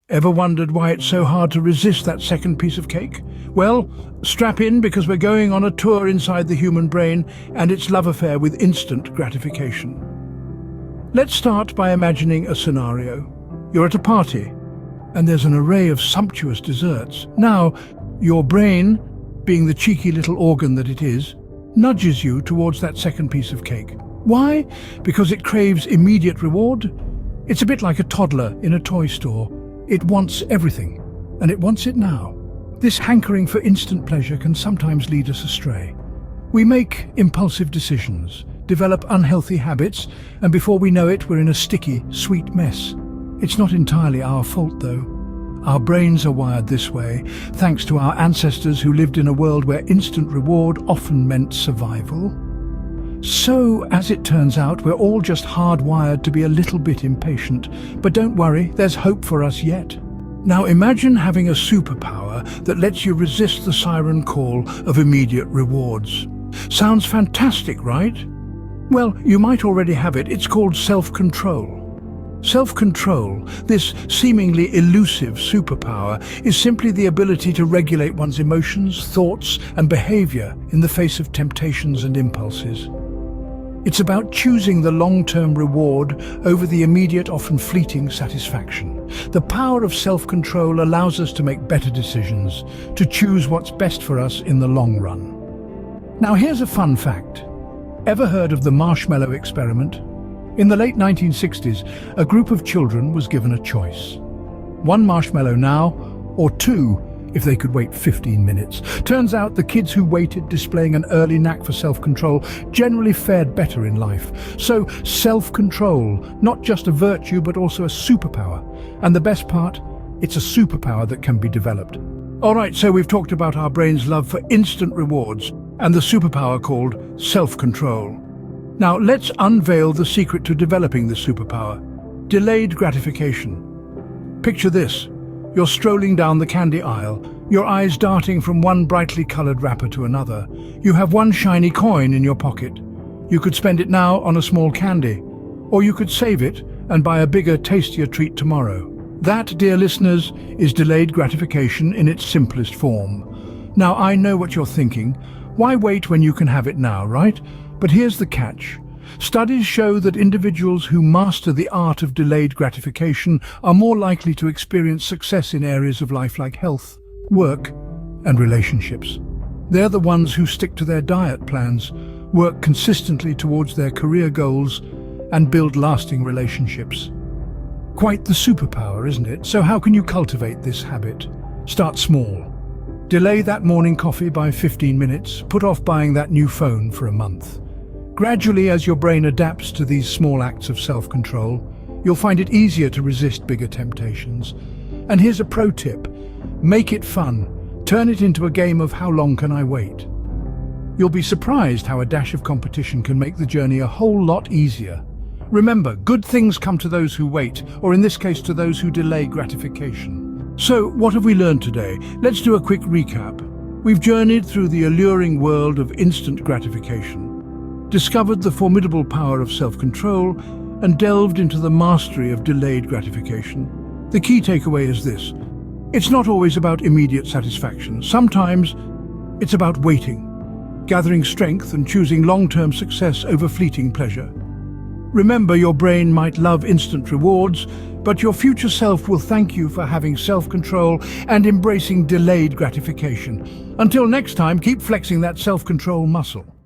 Ever wondered why it's so hard to resist that second piece of cake? Well, strap in because we're going on a tour inside the human brain and its love affair with instant gratification. Let's start by imagining a scenario. You're at a party and there's an array of sumptuous desserts. Now, your brain, being the cheeky little organ that it is, nudges you towards that second piece of cake. Why? Because it craves immediate reward? It's a bit like a toddler in a toy store. It wants everything, and it wants it now. This hankering for instant pleasure can sometimes lead us astray. We make impulsive decisions, develop unhealthy habits, and before we know it, we're in a sticky, sweet mess. It's not entirely our fault, though. Our brains are wired this way, thanks to our ancestors who lived in a world where instant reward often meant survival. So, as it turns out, we're all just hardwired to be a little bit impatient. But don't worry, there's hope for us yet. Now imagine having a superpower that lets you resist the siren call of immediate rewards. Sounds fantastic, right? Well, you might already have it. It's called self-control. Self-control, this seemingly elusive superpower, is simply the ability to regulate one's emotions, thoughts, and behavior in the face of temptations and impulses. It's about choosing the long-term reward over the immediate, often fleeting satisfaction. The power of self-control allows us to make better decisions, to choose what's best for us in the long run. Now here's a fun fact. Ever heard of the marshmallow experiment? In the late 1960s, a group of children was given a choice. One marshmallow now, or two if they could wait 15 minutes. Turns out the kids who waited, displaying an early knack for self-control, generally fared better in life. So self-control, not just a virtue but also a superpower. And the best part, it's a superpower that can be developed. Alright, so we've talked about our brain's love for instant rewards and the superpower called self-control. Now let's unveil the secret to developing this superpower. Delayed gratification. Picture this. You're strolling down the candy aisle, your eyes darting from one brightly colored wrapper to another. You have one shiny coin in your pocket. You could spend it now on a small candy, or you could save it and buy a bigger, tastier treat tomorrow. That, dear listeners, is delayed gratification in its simplest form. Now, I know what you're thinking. Why wait when you can have it now, right? But here's the catch. Studies show that individuals who master the art of delayed gratification are more likely to experience success in areas of life like health, work, and relationships. They're the ones who stick to their diet plans, work consistently towards their career goals, and build lasting relationships. Quite the superpower, isn't it? So how can you cultivate this habit? Start small. Delay that morning coffee by 15 minutes. Put off buying that new phone for a month. Gradually, as your brain adapts to these small acts of self-control, you'll find it easier to resist bigger temptations. And here's a pro tip. Make it fun. Turn it into a game of how long can I wait? You'll be surprised how a dash of competition can make the journey a whole lot easier. Remember, good things come to those who wait, or in this case to those who delay gratification. So, what have we learned today? Let's do a quick recap. We've journeyed through the alluring world of instant gratification, discovered the formidable power of self-control, and delved into the mastery of delayed gratification. The key takeaway is this. It's not always about immediate satisfaction. Sometimes it's about waiting, gathering strength and choosing long-term success over fleeting pleasure. Remember, your brain might love instant rewards, but your future self will thank you for having self-control and embracing delayed gratification. Until next time, keep flexing that self-control muscle.